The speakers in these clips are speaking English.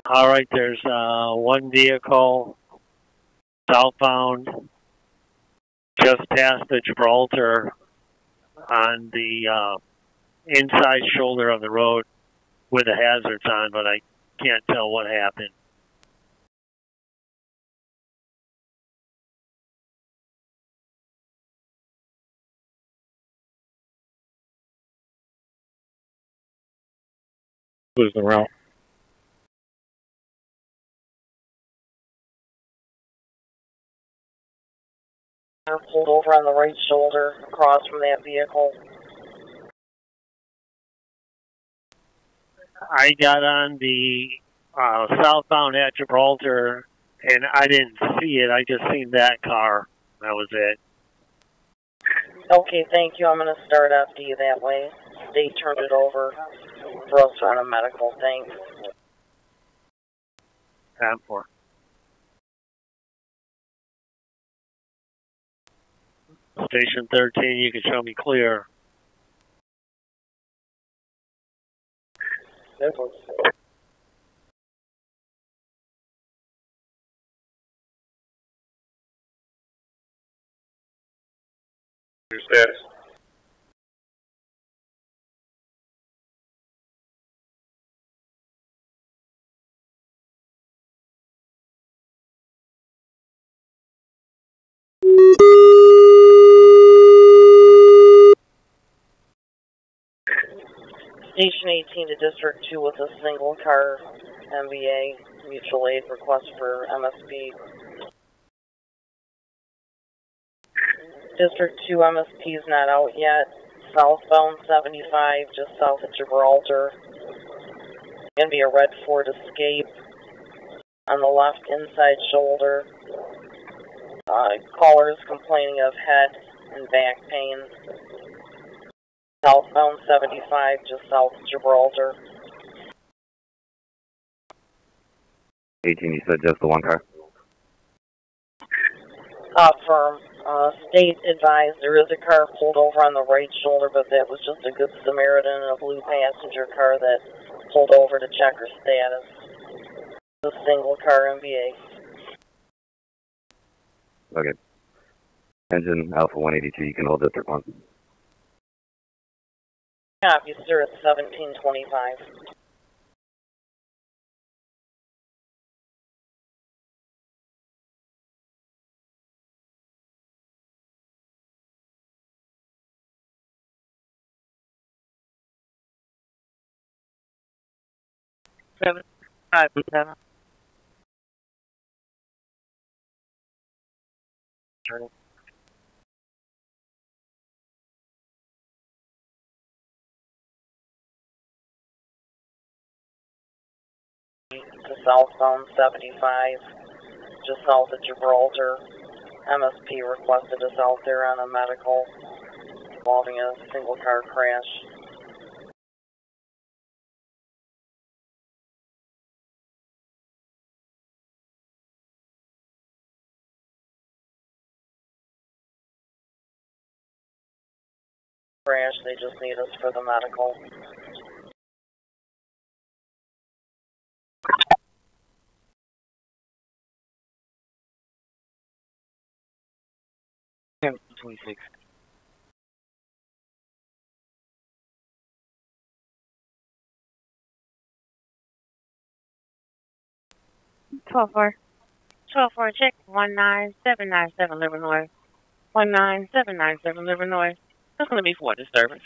All right, there's one vehicle southbound just past the Gibraltar on the inside shoulder of the road with the hazards on, but I can't tell what happened. Was the route? Pulled over on the right shoulder across from that vehicle. I got on the southbound at Gibraltar, and I didn't see it. I just seen that car. That was it. Okay, thank you. I'm going to start after you that way. They turned it over for us on a medical thing. Time for. Station 13, you can show me clear. This one's Your status? Station 18 to District 2 with a single car MVA mutual aid request for MSP. District 2 MSP is not out yet. Southbound 75 just south of Gibraltar. Going to be a red Ford Escape on the left inside shoulder. Caller is complaining of head and back pain. Southbound 75, just south of Gibraltar. 18, you said just the one car? Firm. State advised there is a car pulled over on the right shoulder, but that was just a good Samaritan in a blue passenger car that pulled over to check her status. A single car MVA. Okay. Engine Alpha 182, you can hold District 1. Copy, sir, at 1725. Seven, five, seven. To southbound 75, just south of Gibraltar. MSP requested us out there on a medical involving a single car crash. They just need us for the medical. Yeah, 26. Twelve four. 12-4, check 19797 Liver North. 19797 Liver North. That's going to be for disturbance.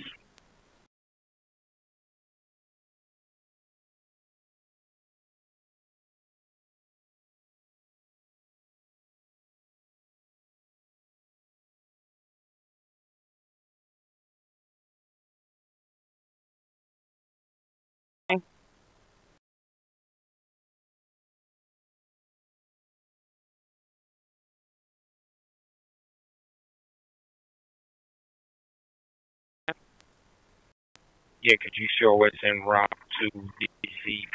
Yeah, could you show us en route to DC?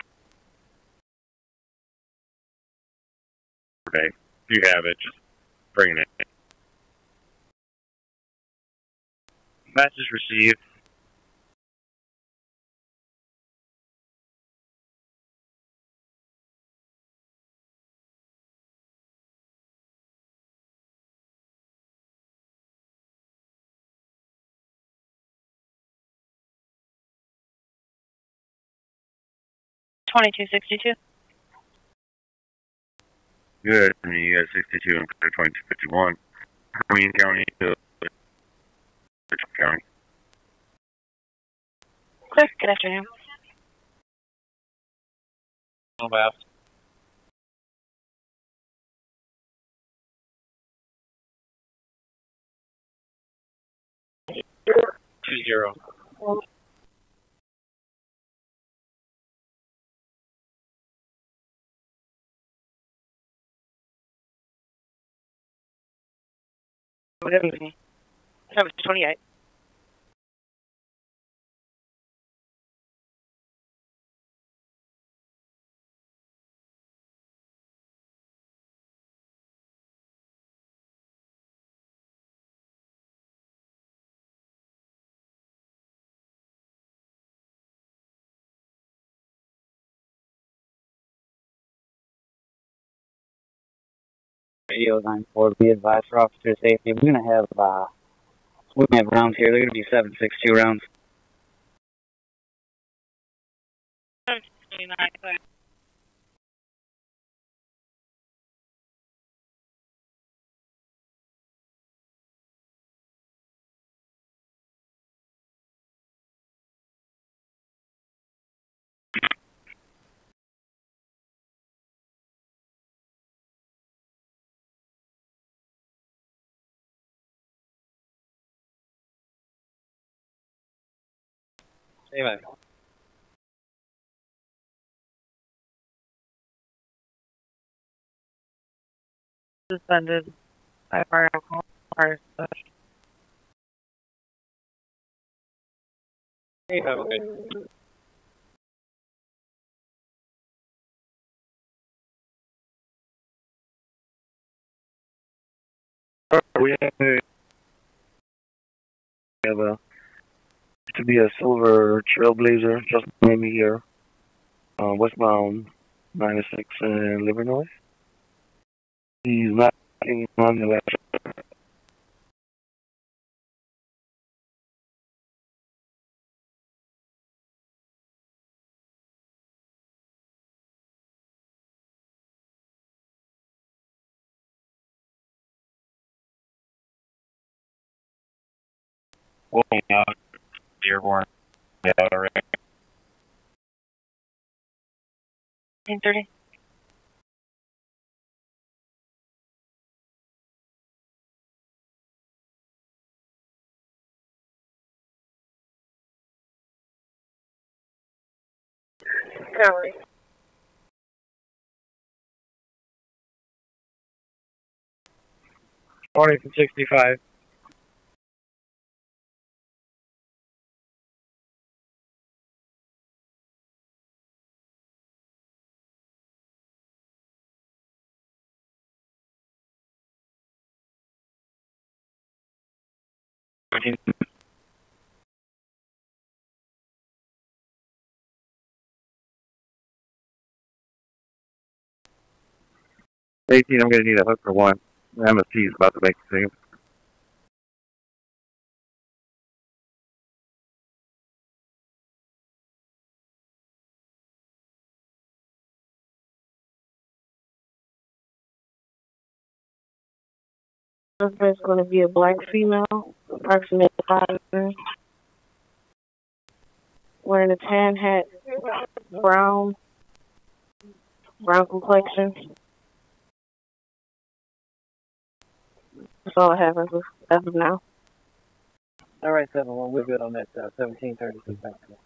Okay, if you have it, just bring it in. Message received. 2262. Good. I mean, you got 62 and 2251. Queen County to County. Clear. Good afternoon. Left. 20. Whatever you need. Service 28. Radio 94, be advised for officer safety. We're gonna have rounds here. They're gonna be 7.62 rounds. 729. Clear. Amen. Suspended. By fire alcohol. Fire such. Okay. We have to be a silver trailblazer, just maybe here, westbound 96 in Livernois. He's not on the left. Walking out. Dearborn. Yeah, already. 1030. Calorie. 20 from 65. I'm going to need a hook for one. MST is about to make the same. This is going to be a black female, approximately 5 years, wearing a tan hat, brown complexion. That's all I have as of now. All right, 7-1, we're good on that. 17:36. Thank you.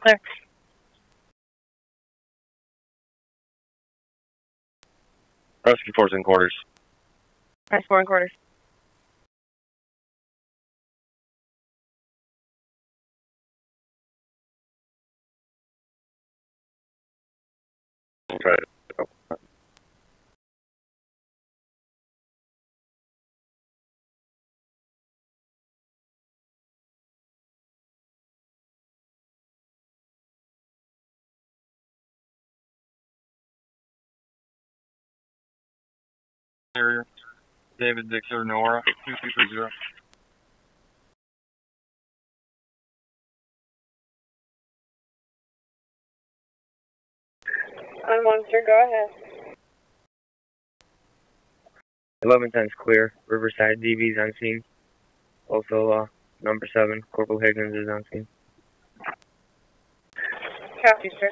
Clear. Rescue force in quarters. Press 4 quarters. We'll try to. Area. David Dixer, Nora, 2230. I'm Monster, go ahead. 1110's clear. Riverside DB's on scene. Also, number 7, Corporal Higgins is on scene. Copy, sir.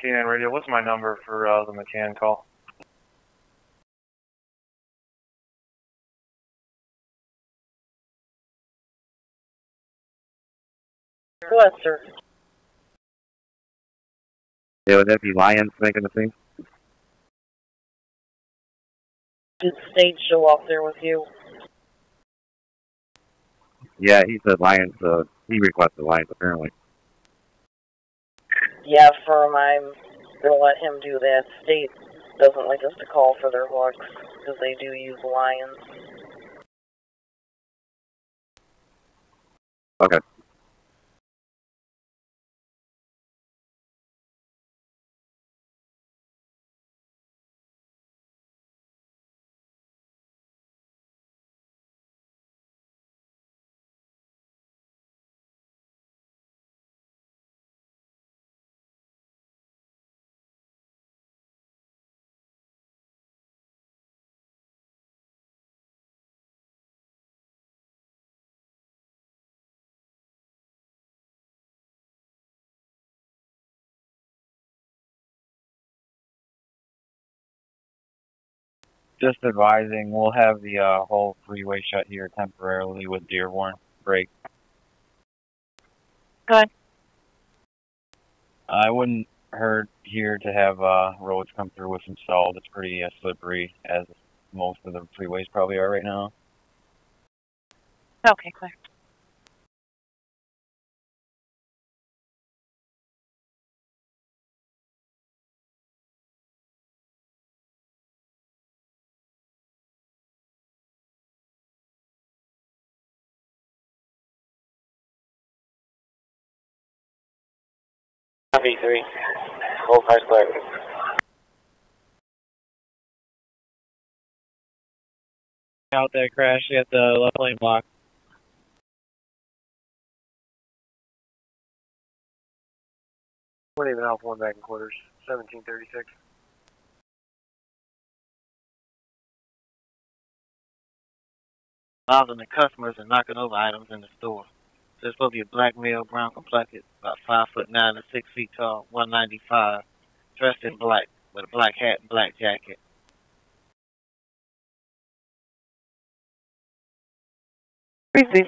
McCann radio, what's my number for the McCann call? What, sir? Yeah, would that be Lions making the scene? Did State show up there with you? Yeah, he said Lions. He requested Lions apparently. Yeah, firm, I'm gonna let him do that. State doesn't like us to call for their hooks, because they do use Lions. Okay. Just advising, we'll have the whole freeway shut here temporarily with Dearborn. Break. Good. I wouldn't hurt here to have roads come through with some salt. It's pretty slippery, as most of the freeways probably are right now. Okay, clear. Copy 3. Full fire clear. Out that crash at the left lane block. Even Alpha 1 back in quarters, 1736. Bothering the customers and knocking over items in the store. So it's supposed to be a black male, brown complected, about 5'9" and 6 feet tall, 195, dressed in black with a black hat and black jacket. Receive.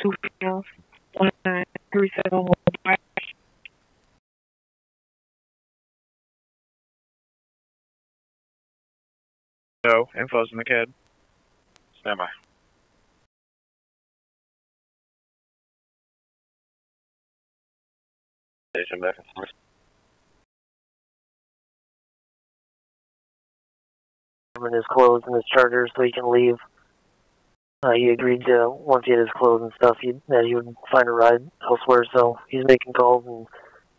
Two females, 1937. So, info's in the CAD. Stand by. Station back and forth. Is closed in his charger so he can leave. he agreed to, once he had his clothes and stuff, that he would find a ride elsewhere. So he's making calls, and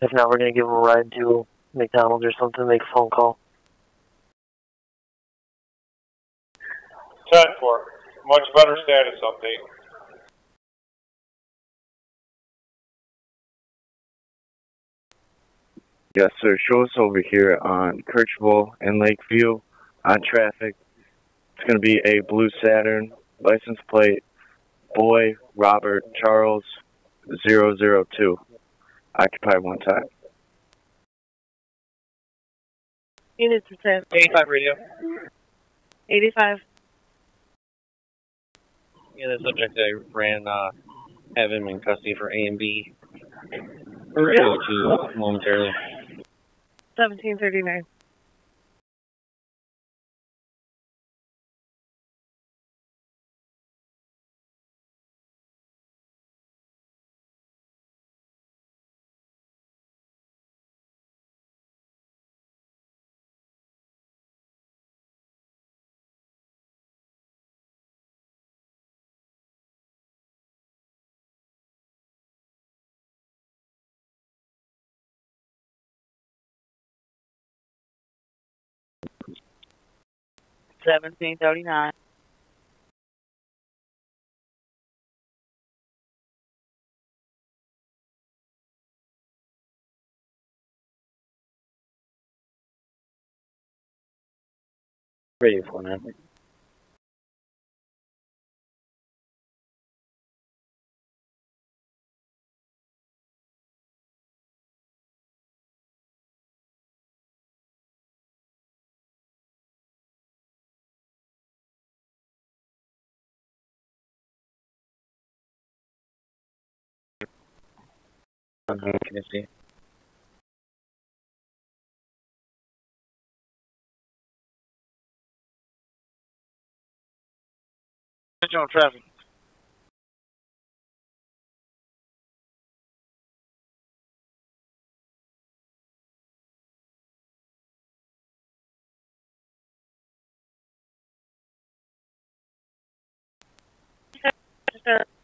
if not, we're going to give him a ride to McDonald's or something, make a phone call. 10-4. Much better status update. Yes, sir. Show us over here on Kirchville and Lakeview on traffic. It's going to be a blue Saturn, license plate, Boy Robert Charles 002. Occupy one time. Unit to 10. 85 radio. 85. Yeah, the subject I ran, have him in custody for A and B. Or A2 momentarily. 1739. $17.39. Radio 49. Can I see? Attention on traffic.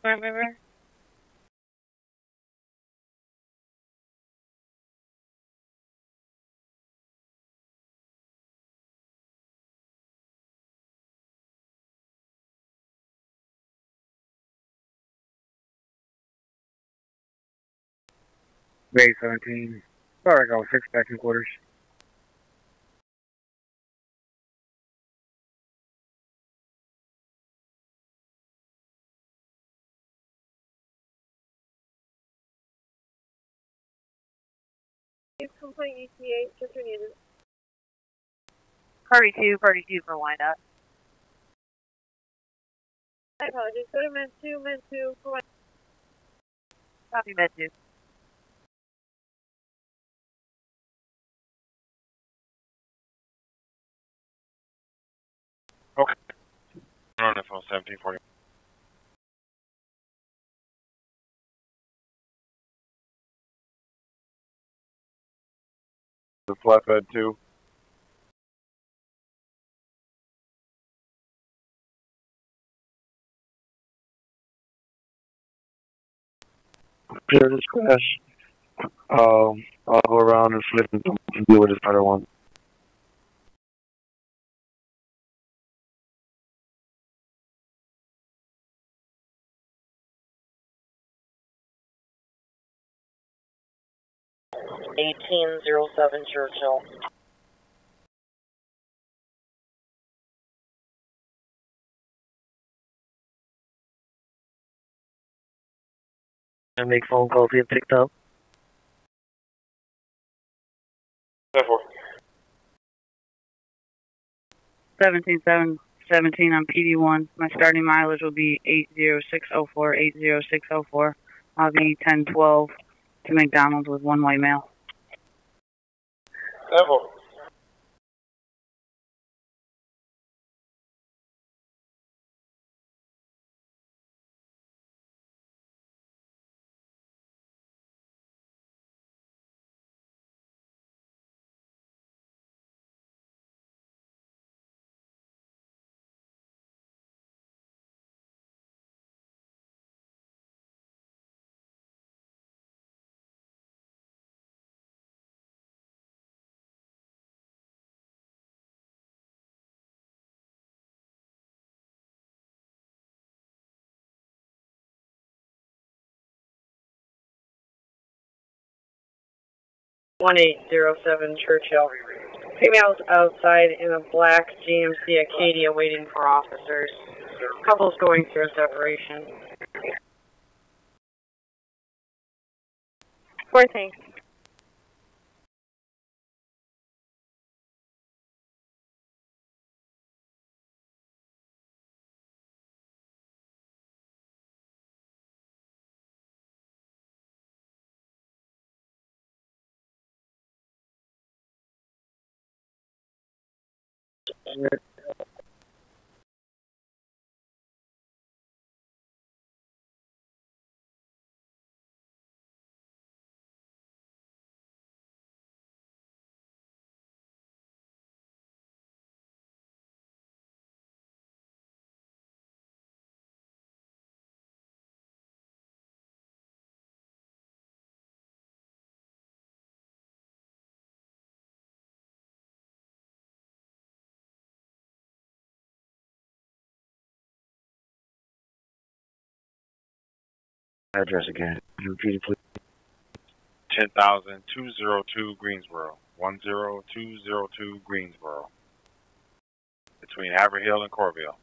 Remember? Bay 17. Sorry, I got 6 back in quarters. Complaint ETA, just needed. Party 2 for windup. I apologize. Go to Med 2 for windup. Copy Med 2. Okay. On the phone 1740. The flatbed 2. Clear this crash. I'll go around and flip and deal with this better one. $1807 Churchill. And make phone calls get picked up. 10-4. 17 on PD1. My starting mileage will be 80604, 80604. I'll be 1012 to McDonald's with one white male. 10-4. 1807 Churchill. Females outside in a black GMC Acadia waiting for officers. Couples going through a separation. 14. Address again. Repeat it, please. 10,202 Greensboro. 10202 Greensboro. Between Haverhill and Corville.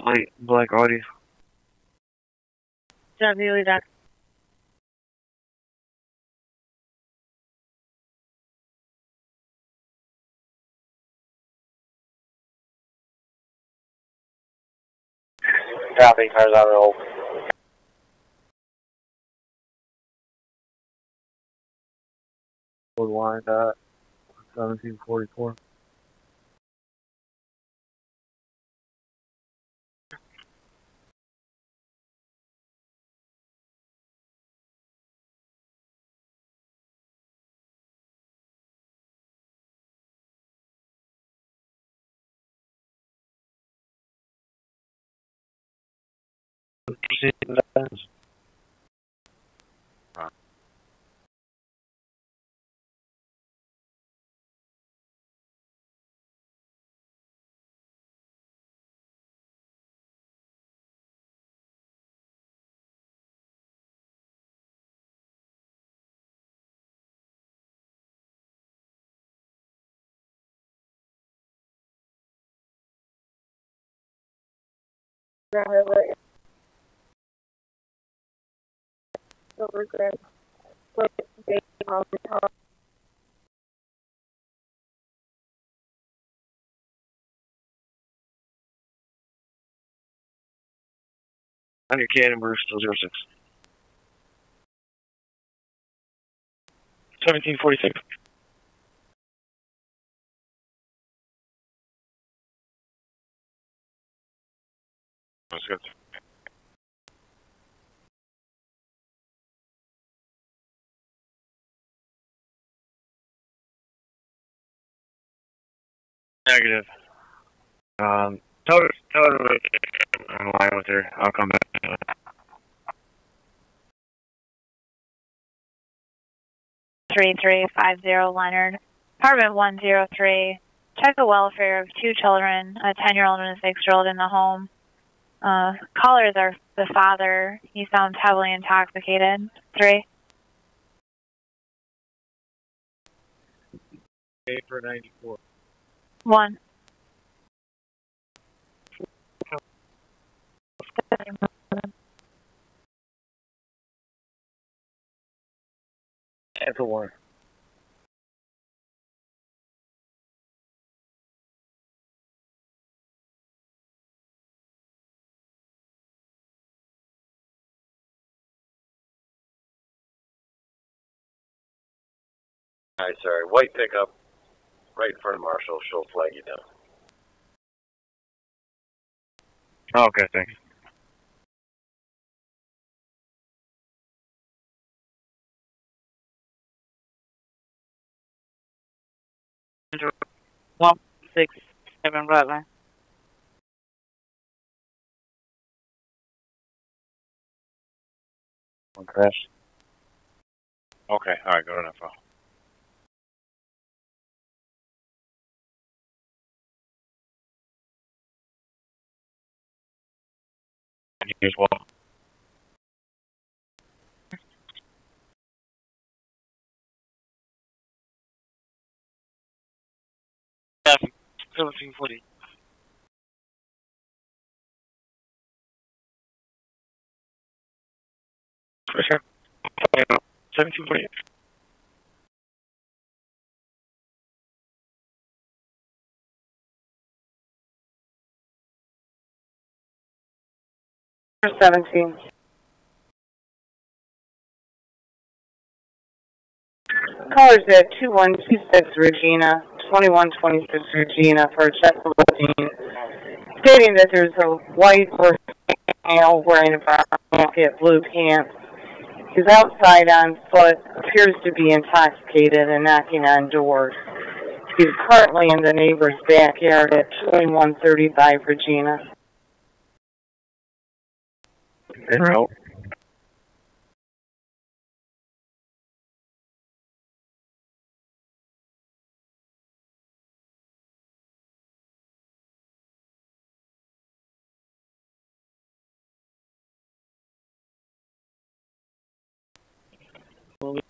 Light black Audi. W. That. Copy, cars on roll. Code line dot 1744. On your cannon burst, still 06. 1746. Let's go. Negative. Tell her I'm in line with her. I'll come back. 3350 Leonard. Apartment 103. Check the welfare of 2 children, a 10-year-old and a 6-year-old in the home. Callers are the father. He sounds heavily intoxicated. 3. For 94. 1. Cancel 1. Alright, sorry. White pickup right in front of Marshall. She'll flag you down. Okay, thanks. One 67 Butler. One crash. Okay, alright, go to info. here as well. Traffic, 1740. For sure. 1740. Number 17. Callers at 2126 Regina, 2126 Regina for a check for routine, stating that there's a white or male wearing a brown jacket, blue pants. He's outside on foot, appears to be intoxicated and knocking on doors. He's currently in the neighbor's backyard at 2135 Regina. En route.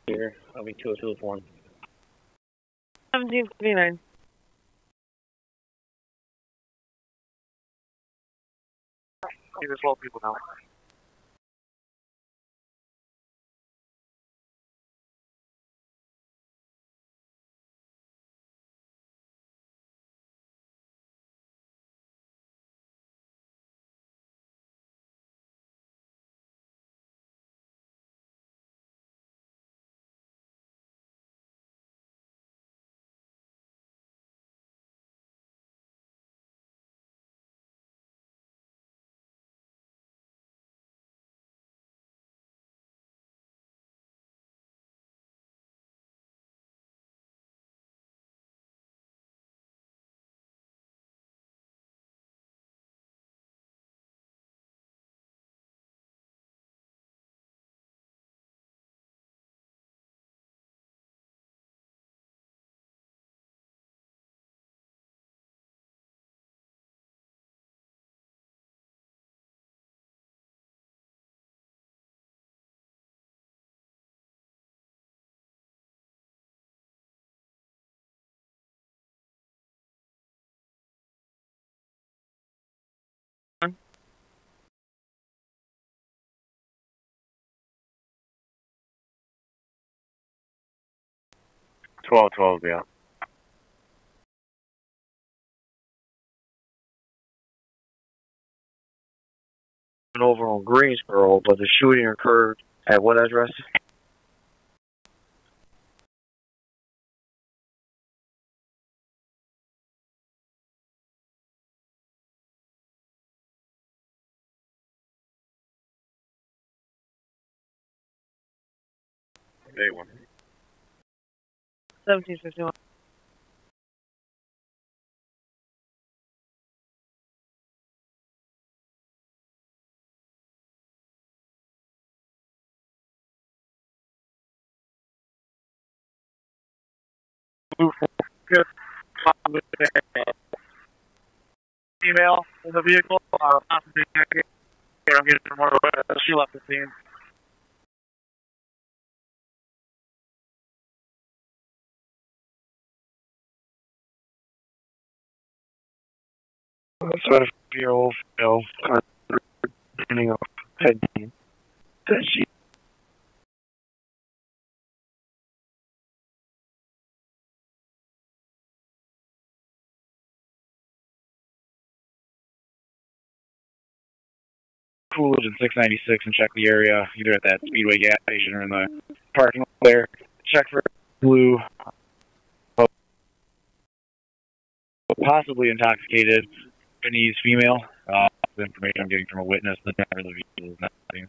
Here, I'll be 202 with 1. 1759. These are 12 people now. Twelve, yeah. Over on Greensboro, but the shooting occurred at what address? Day 1. 1751. Good. Female in the vehicle, possibly naked. I'm getting more of a she left the scene. Sort of year-old female, beginning of head pain. Says she Coolidge and 696 and check the area, either at that Speedway gas station or in the parking lot there. Check for blue, possibly intoxicated Chinese female. The information I'm getting from a witness, the driver of the vehicle is not seen.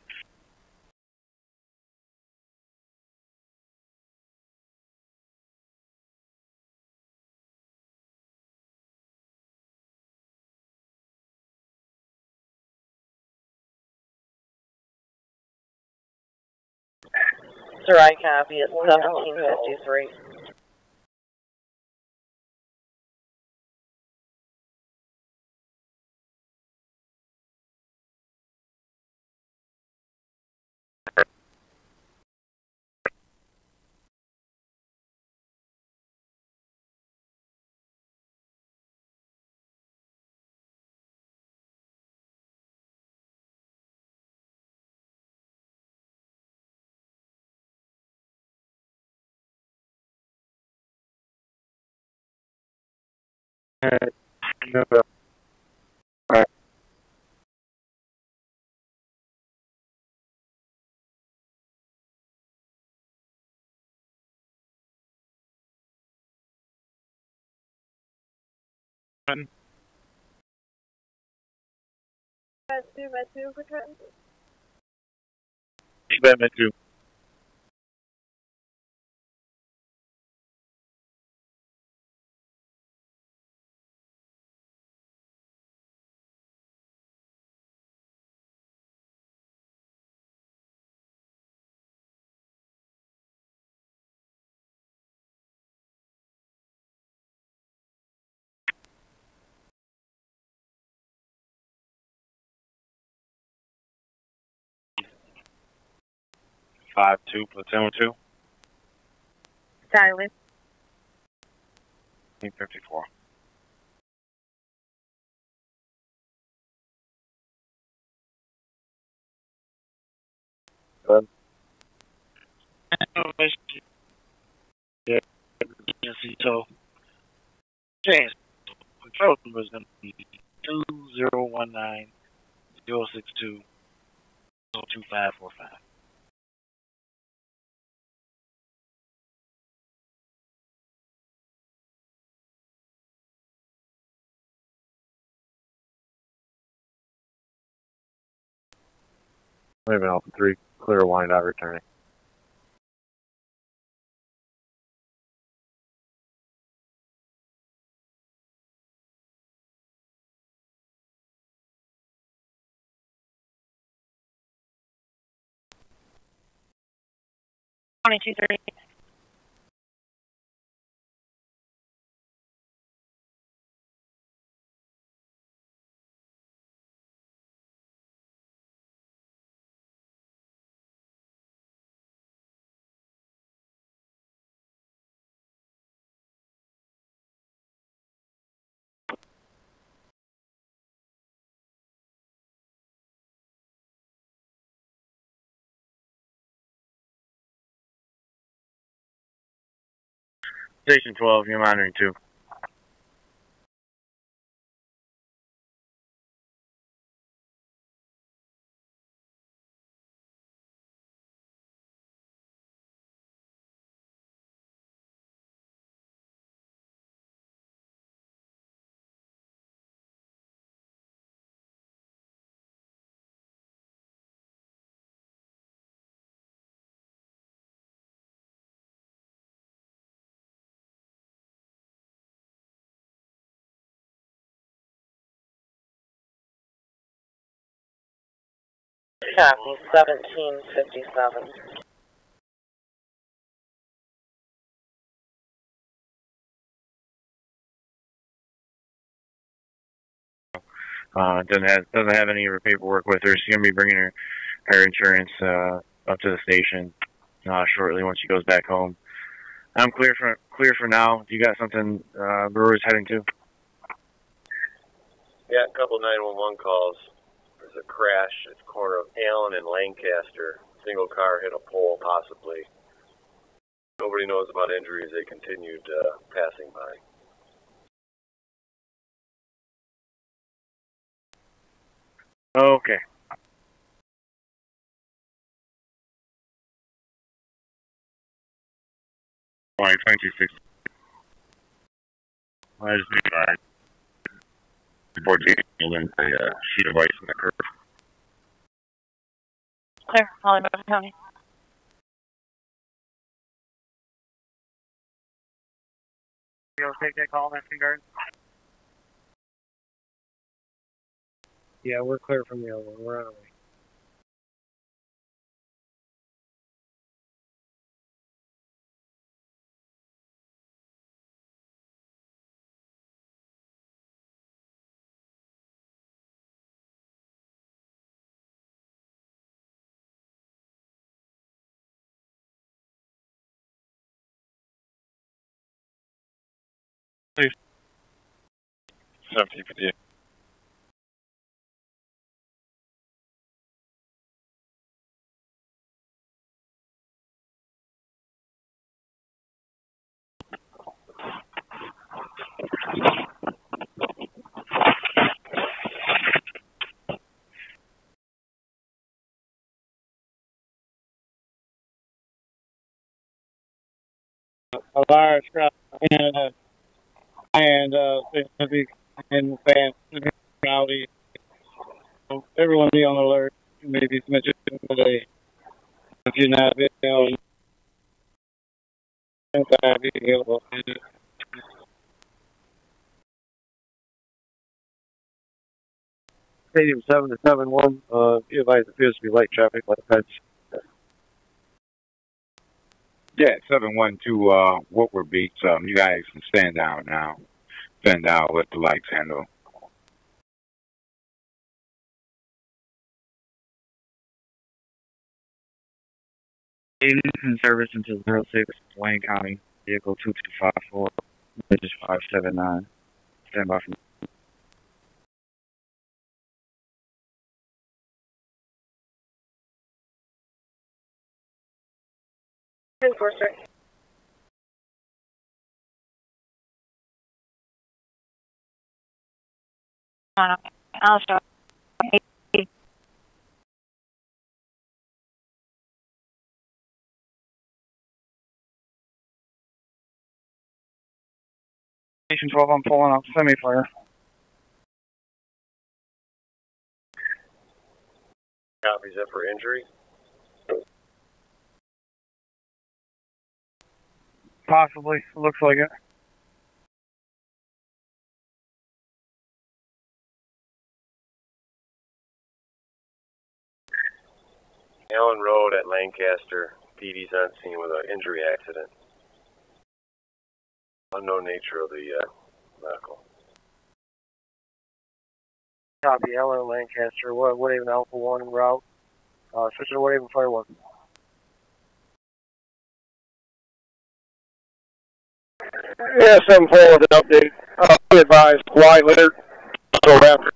Sir, I copy it. 1753. Alright. Med 2 for Trenton. Med 2. Five two platoon 2. Silent. 54. Yeah, so change control number is going to be 2019 062 02545. Raven Alpha 3, clear wind out returning. Twenty-two 30. Station 12, you're monitoring 2. Copy, 1757. Doesn't have any of her paperwork with her. She's gonna be bringing her insurance up to the station shortly once she goes back home. I'm clear for now. You got something Brewer's heading to? Yeah, a couple 911 calls. There's a crash at the corner of Allen and Lancaster. Single car hit a pole, possibly. Nobody knows about injuries. They continued passing by. Okay. All right, 2260. I just need report to a sheet of ice in the curve. Clear. Holly Motor County. You want to take that call, National Guard? Yeah, we're clear from the other one. We're on our way. Please. 1758. virus crowd and there's going to be in fans rowdy. So everyone be on alert. Maybe mention today if you're not available. Stadium 7-71. Be advised, appears to be light traffic, like pets. Yeah, 712 Woodward Beach. You guys can stand down now. Stand down, let the lights handle. Ladies in service until 06, Wayne County, vehicle 2254, message 579. Stand by for. Enforcer. I'll stop. Station 12, I'm pulling off semi-fire. Copies that for injury? Possibly. Looks like it. Allen Road at Lancaster. PD's on scene with an injury accident. Unknown nature of the medical. Copy, Allen, Lancaster, Woodhaven Alpha 1 en route. Switching to Woodhaven Fire 1. Yeah, 7-4 with an update. Be advised, quiet litter. So after.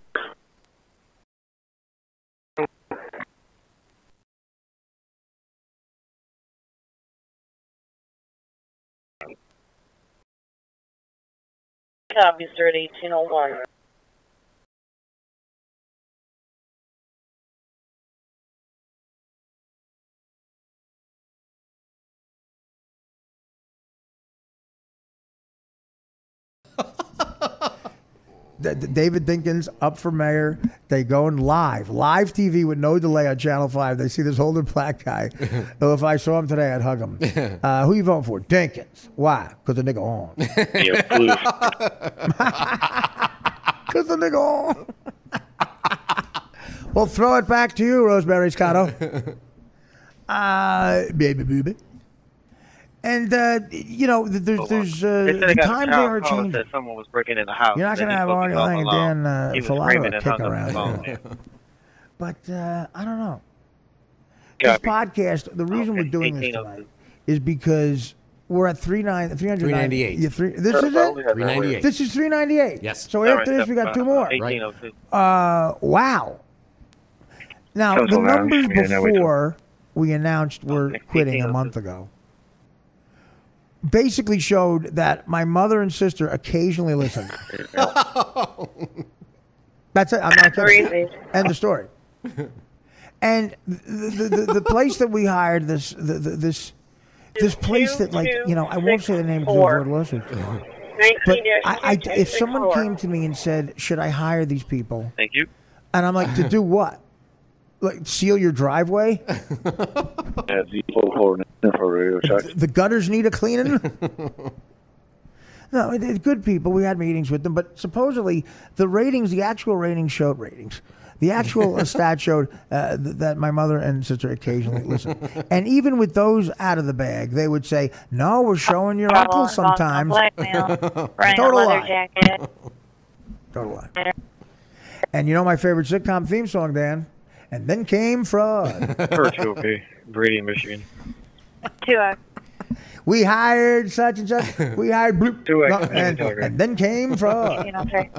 Copies, they're at 1801. David Dinkins up for mayor. They going live TV with no delay on Channel 5. They see this older black guy. So if I saw him today, I'd hug him. Who you voting for? Dinkins. Why? Because the nigga on. Because the nigga on. We'll throw it back to you, Rosemary Scotto. Baby. And, you know, there's the times they are changing. That someone was breaking in the house. You're not going to have Arnie Lang and Dan Filato kick around here. But, I don't know. This podcast, the reason we're doing this tonight is because we're at 398. This is it? 398. This is 398. Yes. So after this, we got two more. Right. Wow. Now, the numbers before we announced we're quitting a month ago basically showed that my mother and sister occasionally listen. That's it. I'm not kidding. End the story. And the place that we hired, this place that, like, you know, I won't say the name because the word lawsuit. But if someone came to me and said, "Should I hire these people?" Thank you. And I'm like, "To do what? Like seal your driveway?" The gutters need a cleaning. No, it's good people. We had meetings with them, but supposedly the ratings, the actual ratings showed ratings. The actual stat showed that my mother and sister occasionally listen. And even with those out of the bag, they would say, "No, we're showing your uncle sometimes." Total lie. Total lie. And you know my favorite sitcom theme song, Dan? And then came fraud. Okay. Brady, Michigan. 2X. We hired such and such. We hired Bloop. 2X. And then came fraud. Okay.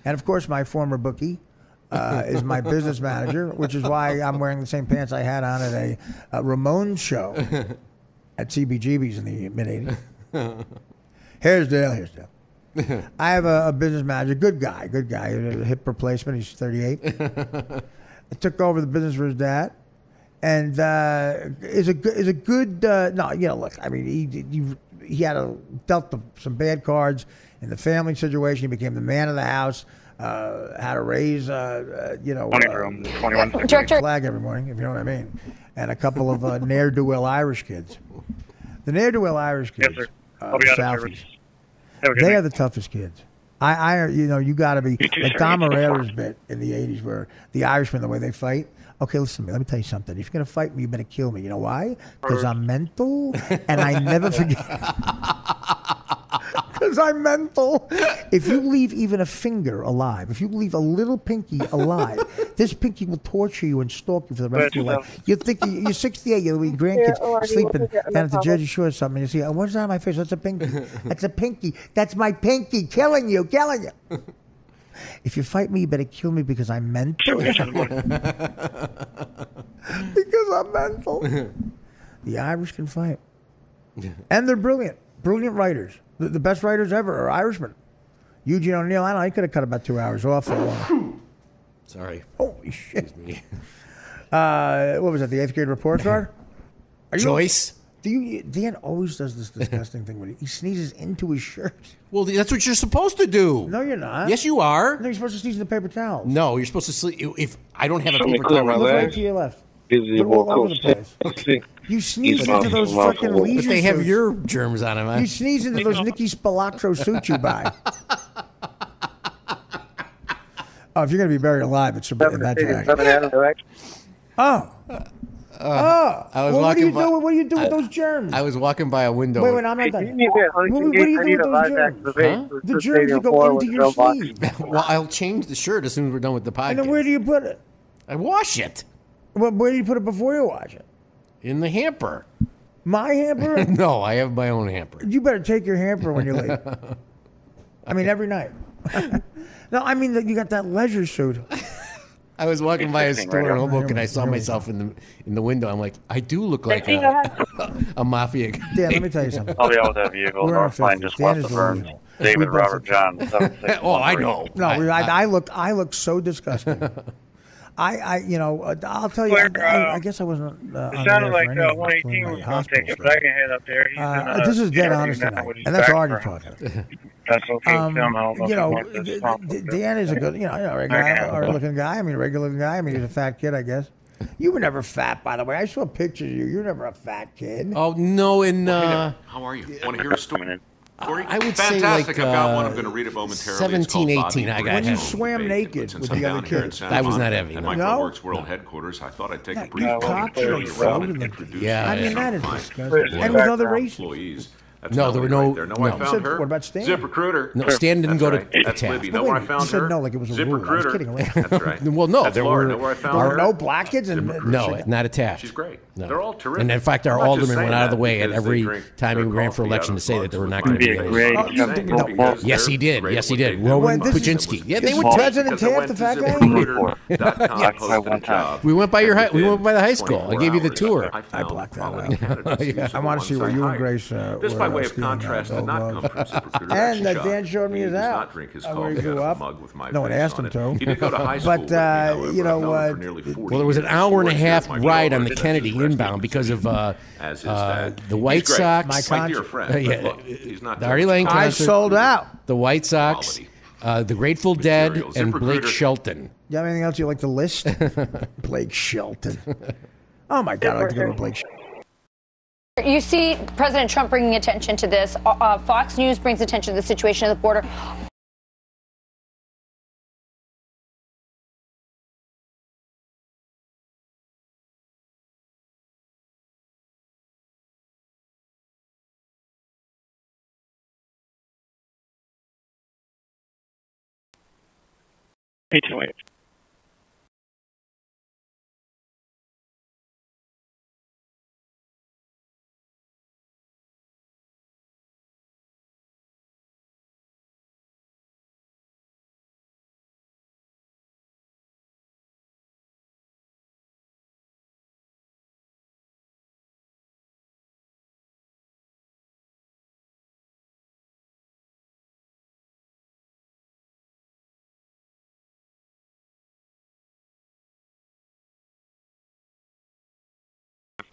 And of course, my former bookie is my business manager, which is why I'm wearing the same pants I had on at a Ramones show at CBGB's in the mid-'80s. Here's Dale. I have a business manager, good guy, a hip replacement. He's 38. I took over the business for his dad, and is a good. No, look. I mean, he had dealt some bad cards in the family situation. He became the man of the house. How to raise, 21 flag every morning, if you know what I mean, and a couple of ne'er-do-well Irish kids. The ne'er-do-well Irish kids, Yes, sir. I'll be out of Southies, service. Have a good they night. are the toughest kids. You got to be like Tom Herrera's bit in the '80s, where the Irishmen, the way they fight. Okay, listen to me. Let me tell you something. If you're gonna fight me, you better kill me. You know why? Because I'm mental, and I never forget. Because I'm mental. If you leave even a finger alive, if you leave a little pinky alive, this pinky will torture you and stalk you for the rest of your life. You think you're 68, you're with your grandkids sleeping down at the Jersey Shore or something, and you see, oh, what's that on my face? That's a pinky. That's a pinky. That's my pinky. Killing you. If you fight me, you better kill me because I'm mental. Because I'm mental. The Irish can fight. And they're brilliant. Brilliant writers. The best writers ever are Irishmen. Eugene O'Neill, I don't know, he could have cut about 2 hours off for a while. Sorry. Holy shit. What was that, the 8th grade report card? Joyce? Dan always does this disgusting thing when he sneezes into his shirt. Well, that's what you're supposed to do. No, you're not. Yes, you are. No, you're supposed to sneeze in the paper towel. No, you're supposed to sleep. If I don't have a Let me paper clear towel, my look legs. right To your left. Busy Put it all over the place. Okay. You sneeze into those fucking leisure But they have suits. your germs on them. You sneeze into those Nicky Spilotro suits you buy. Oh, if you're going to be buried alive, it's in that direction. Oh. I was Well, walking by. what do you do with those germs? I was walking by a window. Wait, I'm not done. What do you do with those germs? The germs that go into your sleeve. Well, I'll change the shirt as soon as we're done with the podcast. And then where do you put it? I wash it. Well, where do you put it before you wash it? In the hamper. My hamper? No, I have my own hamper. You better take your hamper when you leave. I mean, every night. No, I mean, you got that leisure suit. I was walking by a store in Hoboken and I saw Here we myself in the window. I'm like, I do look like a mafia guy. Dan, let me tell you something. I'll be out with that vehicle. We're North Line unfiltered. just Dan left is the firm. delusional. David We both Robert are. John. 761. Oh, I know. No, I look so disgusting. I'll tell you. I guess I wasn't. It sounded like 118 was going to take it, but I can head up there. This is dead honest tonight, and that's already talking. That's okay. Dan is a good, regular looking guy. I mean, regular guy. I mean, he's a fat kid, I guess. You were never fat, by the way. I saw pictures of you. You were never a fat kid. Oh no, How are you? Want to hear a story? I would say Fantastic. like I've got one. I'm going to read it momentarily. 17, 18. I got When you him. swam naked with the other kids. That was not heavy. At No. Microworks World Headquarters, I thought I'd take a brief you moment cocked to show and you floated around and and- introduce Yeah, you to I some mean, that of is my disgusting. And with other races. employees. That's No, Melanie there were no- right there. Know where I no. found her? What about Stan? ZipRecruiter. No, Stan didn't That's go to right. That's Taft. Libby. Know where I found You said her? no like it was a rule. I was ZipRecruiter. kidding. That's right. Well, no, That's there Laura. were- Know where I found There her? were no black kids and No, not a Taft. She's great. No. They're all terrific. And in fact, our I'm not just alderman went saying out of the that way at because they every drink time he their ran for coffee election out to of say that mugs there were with not my going to be name. any. I'm saying no, because Yes, he they're did. great Yes, he at what did. they do. Roman Wait, this is- Kuczynski. Yeah, they is were President Taft the fat guy? Yes. We went by we went by the high school. I gave you the tour. I blacked that out. Yeah. I want to see where you and Grace This were by way of stealing contrast did not come from ZipRecruiter. And Actually, Dan showed me he his does out. not drink his Where he coffee grew out of up. a mug with my No one face asked on him it. to. He did go to high school But with me, however, you know I've known him what? for nearly 40 Well, there was an years. hour and a Works here half at my ride on the coworkers. Kennedy That's his inbound because of As is that. the White He's great. Sox. My dear friend. But Yeah, look, he's not the Artie Lang I concert. sold out. The White Sox, the Grateful Dead, Material. and Blake ZipRecruiter. Shelton. You have anything else you like to list? Blake Shelton. Oh my God, I like to go to Blake Shelton. You see President Trump bringing attention to this. Fox News brings attention to the situation at the border.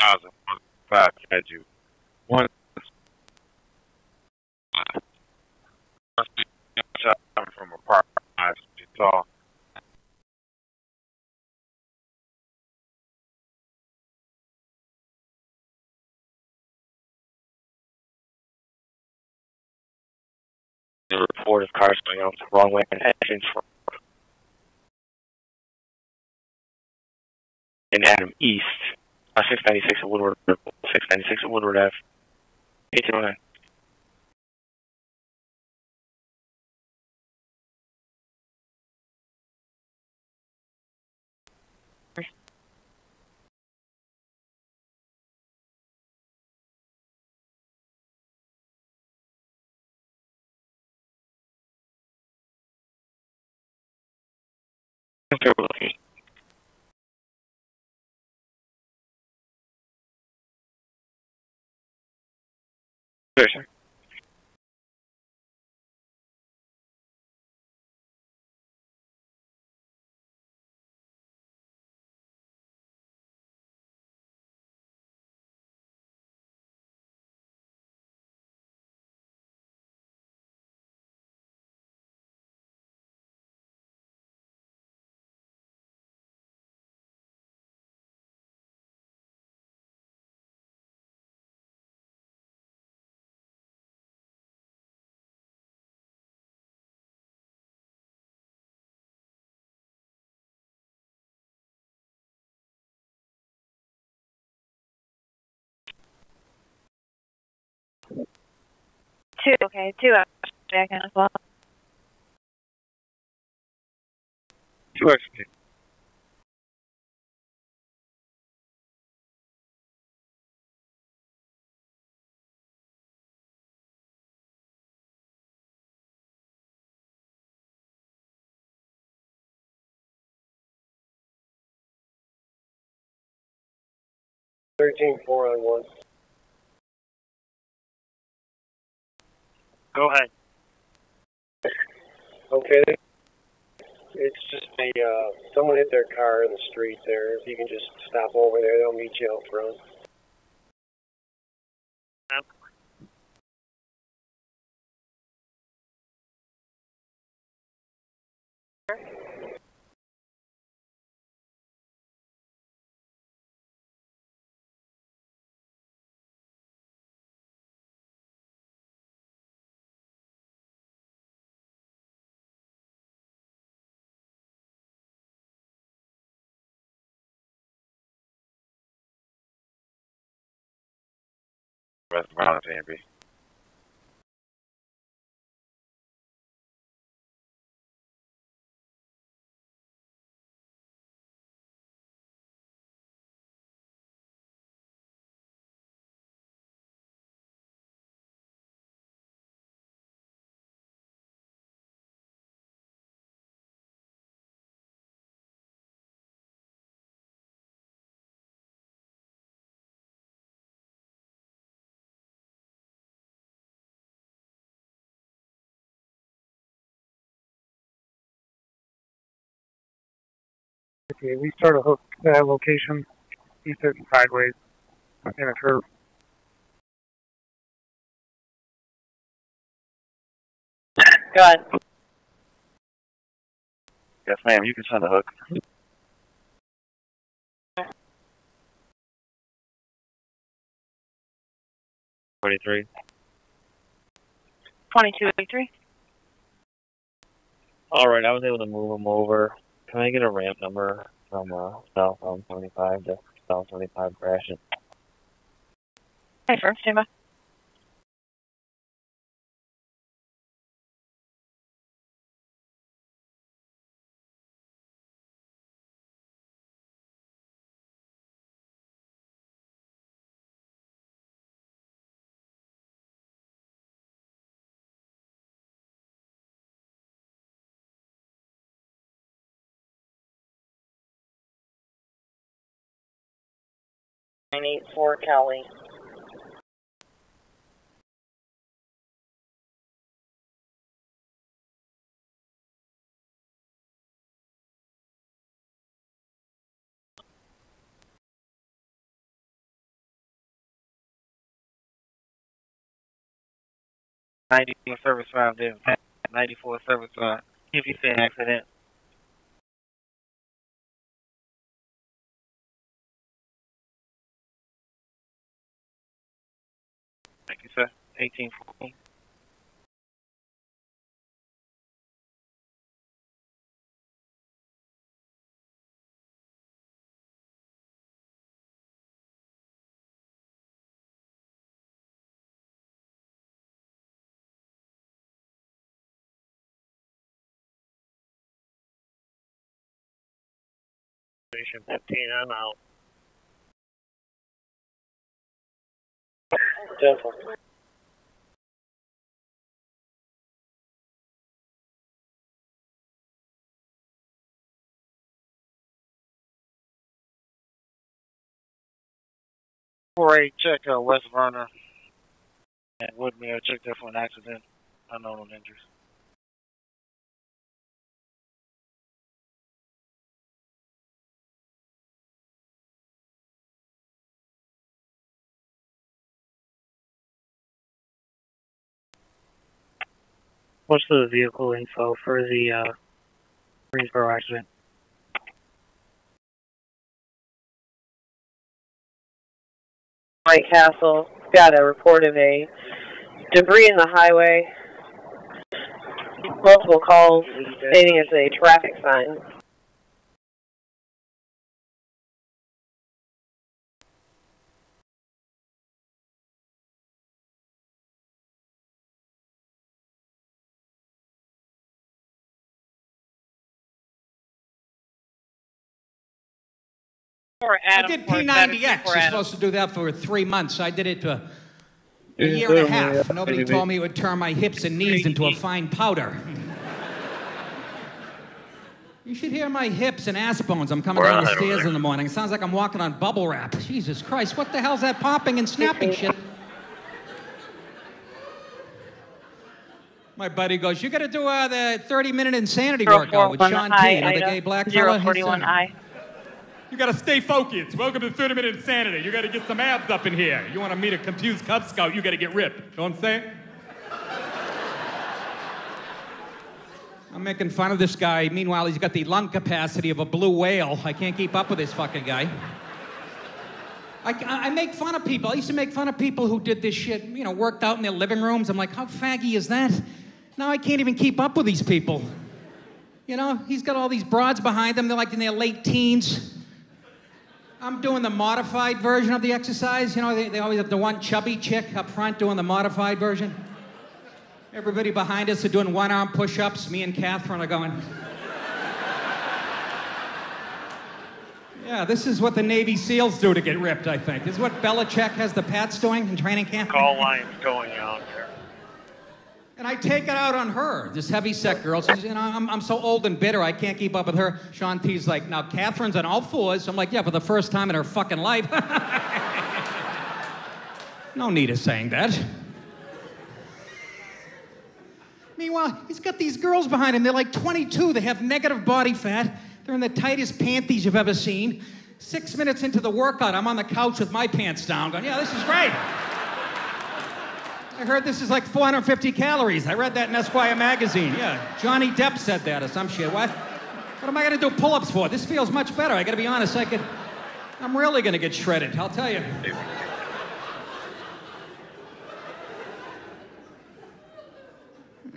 2005 had you. One from a park, you saw. The report of cars going out the wrong way and heading for in Adam East. 696 at Woodward. 696 at Woodward Ave. 1809. Sure, sir. Two, okay, two back in as well. 2 extra. 13-4 on 1. Go ahead. Okay. It's just someone hit their car in the street there. If you can just stop over there, they'll meet you out front. Rest of violence, A&B. Okay, we start a hook at that location. East it sideways in a curve. Go ahead. Yes, ma'am. You can send a hook. 23. 2283. All right, I was able to move them over. Can I get a ramp number from southbound 75 to south 75 crashing? Hey, firm, stand by. For Kelly. 94 Service 5 there. 94 Service 5. If you see an accident. Thank you, sir. 1814. Station 15, I'm out. Dental. Check West Verner and Woodmere. Check there for an accident. Unknown injuries. What's the vehicle info for the Greensboro accident? White Castle got a report of a debris in the highway. Multiple calls stating it's a traffic sign. I did P90X. You're supposed to do that for 3 months. I did it for a year and a half. Nobody told me it would turn my hips and knees into a fine powder. You should hear my hips and ass bones. I'm coming down the stairs in the morning. It sounds like I'm walking on bubble wrap. Jesus Christ, what the hell's that popping and snapping shit? My buddy goes, you got to do the 30-minute insanity workout with Sean T, the gay black fella. 041I. You gotta stay focused. Welcome to 30-Minute Insanity. You gotta get some abs up in here. You wanna meet a confused Cub Scout, you gotta get ripped. Know what I'm saying? I'm making fun of this guy. Meanwhile, he's got the lung capacity of a blue whale. I can't keep up with this fucking guy. I make fun of people. I used to make fun of people who did this shit, you know, worked out in their living rooms. I'm like, how faggy is that? Now I can't even keep up with these people. You know, he's got all these broads behind him. They're like in their late teens. I'm doing the modified version of the exercise. You know, they always have the one chubby chick up front doing the modified version. Everybody behind us are doing one-arm push-ups. Me and Catherine are going. Yeah, this is what the Navy SEALs do to get ripped, I think. This is what Belichick has the Pats doing in training camp. Call line's going out there. And I take it out on her, this heavy-set girl. She's, you know, I'm so old and bitter, I can't keep up with her. Sean T's like, now Catherine's on all fours. I'm like, yeah, for the first time in her fucking life. No need of saying that. Meanwhile, he's got these girls behind him. They're like 22. They have negative body fat. They're in the tightest panties you've ever seen. 6 minutes into the workout, I'm on the couch with my pants down going, yeah, this is great. I heard this is like 450 calories. I read that in Esquire magazine. Yeah, Johnny Depp said that or some shit. What am I going to do pull-ups for? This feels much better. I got to be honest. I'm really going to get shredded, I'll tell you.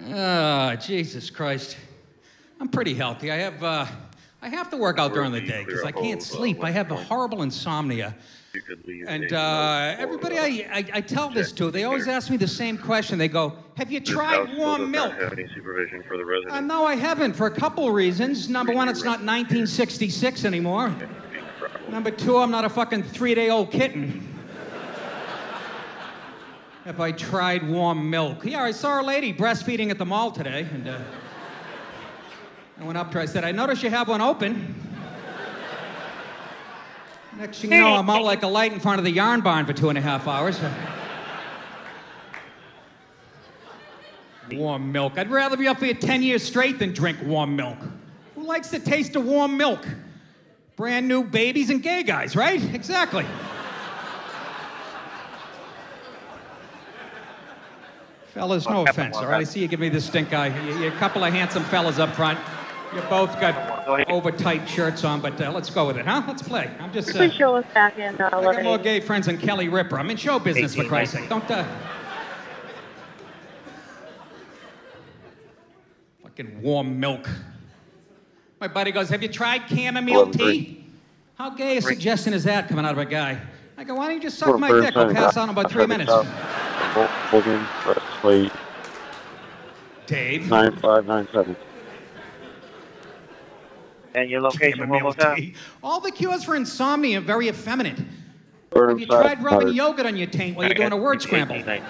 Oh, Jesus Christ. I'm pretty healthy. I have to work out during the day because I can't sleep. I have a horrible insomnia. And everybody I tell this to, they always ask me the same question. They go, have you tried warm milk? Have any supervision for the resident? No, I haven't, for a couple reasons. Number one, it's not 1966 anymore. Number two, I'm not a fucking 3-day-old kitten. Have I tried warm milk? Yeah, I saw a lady breastfeeding at the mall today, and I went up to her. I said, I noticed you have one open. Next thing you know, I'm out like a light in front of the yarn barn for 2.5 hours. Warm milk. I'd rather be up here 10 years straight than drink warm milk. Who likes the taste of warm milk? Brand new babies and gay guys, right? Exactly. Fellas, no offense, all right? I see you give me this stink eye. You're a couple of handsome fellas up front. You both got over-tight shirts on, but let's go with it, huh? Let's play. I'm just... Please show us back in I got more gay friends than Kelly Ripa. I'm in show business, for Christ's sake. Don't... Fucking warm milk. My buddy goes, have you tried chamomile tea? How gay a suggestion is that coming out of a guy? I go, why don't you just suck my dick? I'll pass out in about 3 minutes. Dave? 9597. And your location one more time? All the cures for insomnia are very effeminate. Have you tried rubbing yogurt on your taint while you're doing a word scramble? There's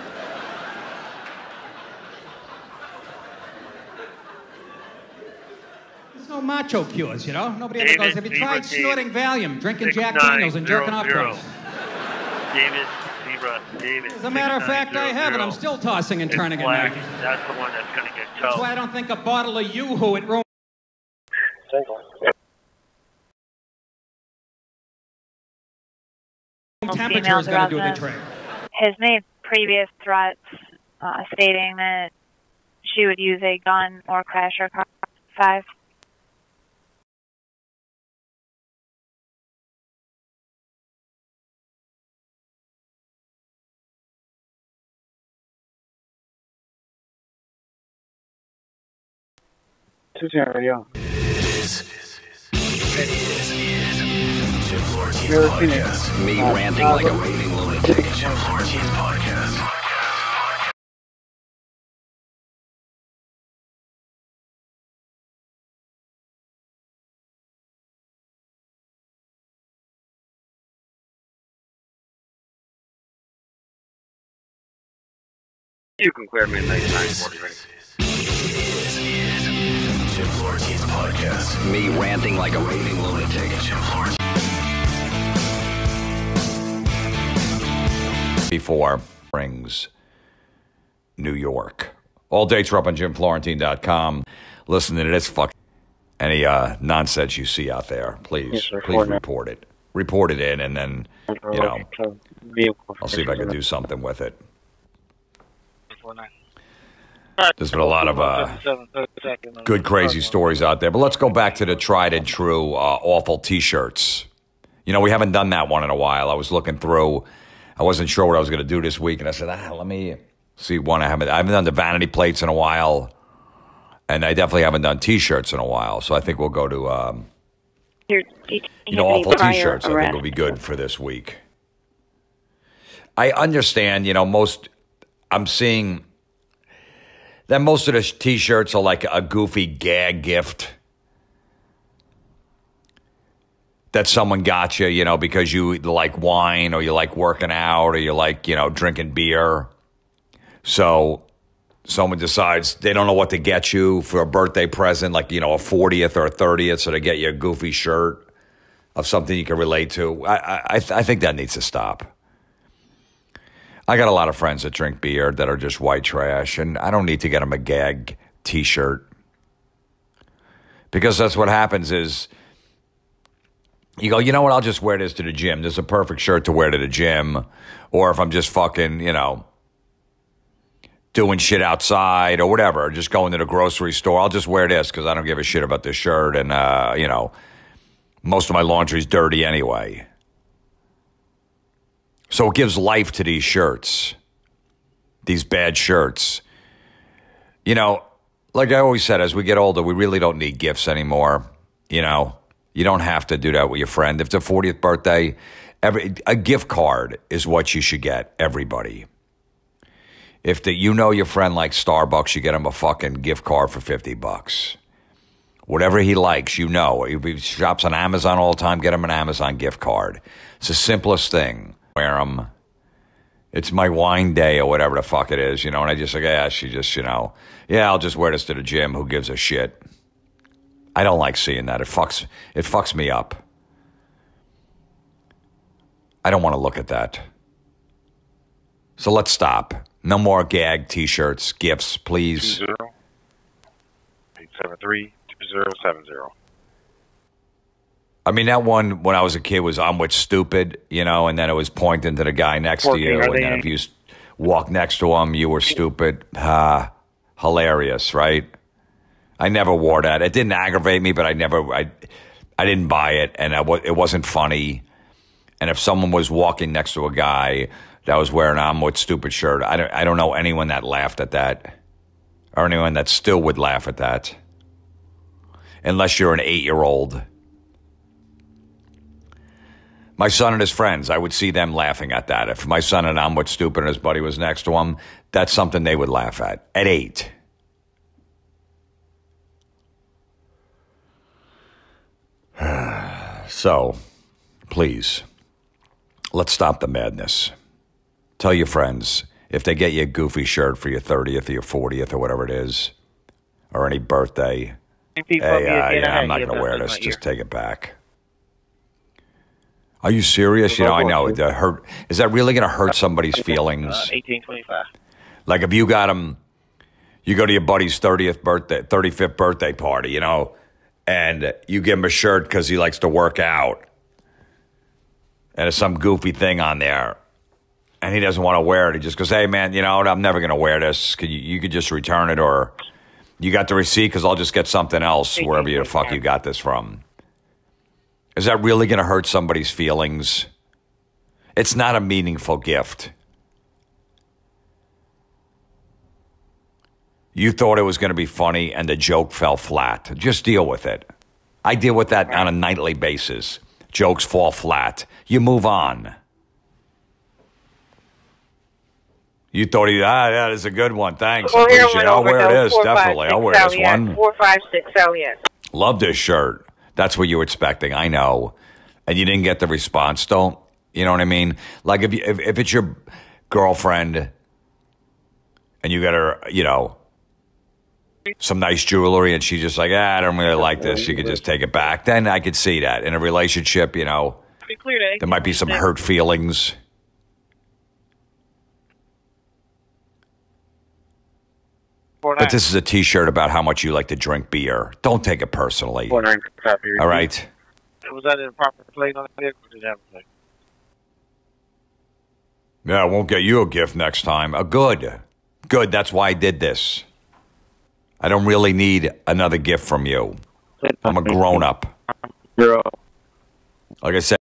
no macho cures, you know? Nobody ever goes, have you tried snorting Valium, drinking Jack Daniels, and jerking off twice? David. As a matter of fact, I have it. I'm still tossing and turning it now. That's the one that's going to get towed. That's why I don't think a bottle of Yoo-Hoo at room temperature is going to do the trick. Has made previous threats stating that she would use a gun or crash her car. 5. Radio. Me ranting like a raving lunatic. Jim Florentine podcast. You can clear me in 9940. Jim Florentine's podcast. Me ranting like a raving lunatic. Jim Florentine. Before Springs, New York. All dates are up on JimFlorentine.com. Listen to this any nonsense you see out there, please report it. Report it in, and then, you know, I'll see if I can do something with it. There's been a lot of good, crazy stories out there. But let's go back to the tried and true awful T-shirts. You know, we haven't done that one in a while. I was looking through. I wasn't sure what I was going to do this week, and I said, let me see one. I haven't done the vanity plates in a while, and I definitely haven't done T-shirts in a while. So I think we'll go to, awful T-shirts. I think will be good for this week. I understand, I'm seeing that most of the T-shirts are like a goofy gag gift that someone got you, because you like wine or you like working out or you like, drinking beer. So someone decides they don't know what to get you for a birthday present, like, a 40th or a 30th, so they get you a goofy shirt of something you can relate to. I think that needs to stop. I got a lot of friends that drink beer that are just white trash, and I don't need to get them a gag T-shirt. Because that's what happens is, you go, you know what, I'll just wear this to the gym. This is a perfect shirt to wear to the gym. Or if I'm just fucking, doing shit outside or whatever, just going to the grocery store, I'll just wear this because I don't give a shit about this shirt. And, most of my laundry's dirty anyway. So it gives life to these shirts, these bad shirts. Like I always said, as we get older, we really don't need gifts anymore. You don't have to do that with your friend. If it's a 40th birthday, a gift card is what you should get everybody. If your friend likes Starbucks, you get him a fucking gift card for $50. Whatever he likes, If he shops on Amazon all the time, get him an Amazon gift card. It's the simplest thing. Wear them. It's my wine day or whatever the fuck it is, and I just like, she just, I'll just wear this to the gym. Who gives a shit? I don't like seeing that. It fucks me up. I don't want to look at that. So let's stop. No more gag T-shirts, gifts, please. 873-2070. I mean, that one, when I was a kid, was I'm with stupid, and then it was pointing to the guy next to you. And then if you walk next to them, you were stupid. Hilarious, right? I never wore that. It didn't aggravate me, but I didn't buy it, and it wasn't funny. And if someone was walking next to a guy that was wearing an I'm with stupid shirt, I don't know anyone that laughed at that, or anyone that still would laugh at that, unless you're an 8-year-old. My son and his friends, I would see them laughing at that. If my son and I'm with stupid and his buddy was next to him, that's something they would laugh at 8. So, please, let's stop the madness. Tell your friends, if they get you a goofy shirt for your 30th or your 40th or whatever it is, or any birthday, hey, I'm not going to wear this. Just take it back. Are you serious? You know, I know. Is that really going to hurt somebody's feelings? 1825. Like if you got them, you go to your buddy's 35th birthday party, you know, and you give him a shirt because he likes to work out, and there's some goofy thing on there, and he doesn't want to wear it. He just goes, hey, man, you know, I'm never going to wear this. You could just return it, or you got the receipt because I'll just get something else wherever the fuck you got this from. Is that really going to hurt somebody's feelings? It's not a meaningful gift. You thought it was going to be funny and the joke fell flat. Just deal with it. I deal with that on a nightly basis. Jokes fall flat. You move on. You thought that is a good one. Thanks. I appreciate it. I'll wear this, definitely. I'll wear this one. 456 yeah. Love this shirt. That's what you were expecting. I know. And you didn't get the response. Don't, you know what I mean? Like if it's your girlfriend and you got her, you know, some nice jewelry and she's just like, I don't really like this. You could just take it back. Then I could see that. In a relationship, you know, there might be some hurt feelings. But this is a T-shirt about how much you like to drink beer. Don't take it personally. All right? Was that in a proper plate on the vehicle? Did it have a plate? Yeah, I won't get you a gift next time. Good. Good, that's why I did this. I don't really need another gift from you. I'm a grown-up. Like I said,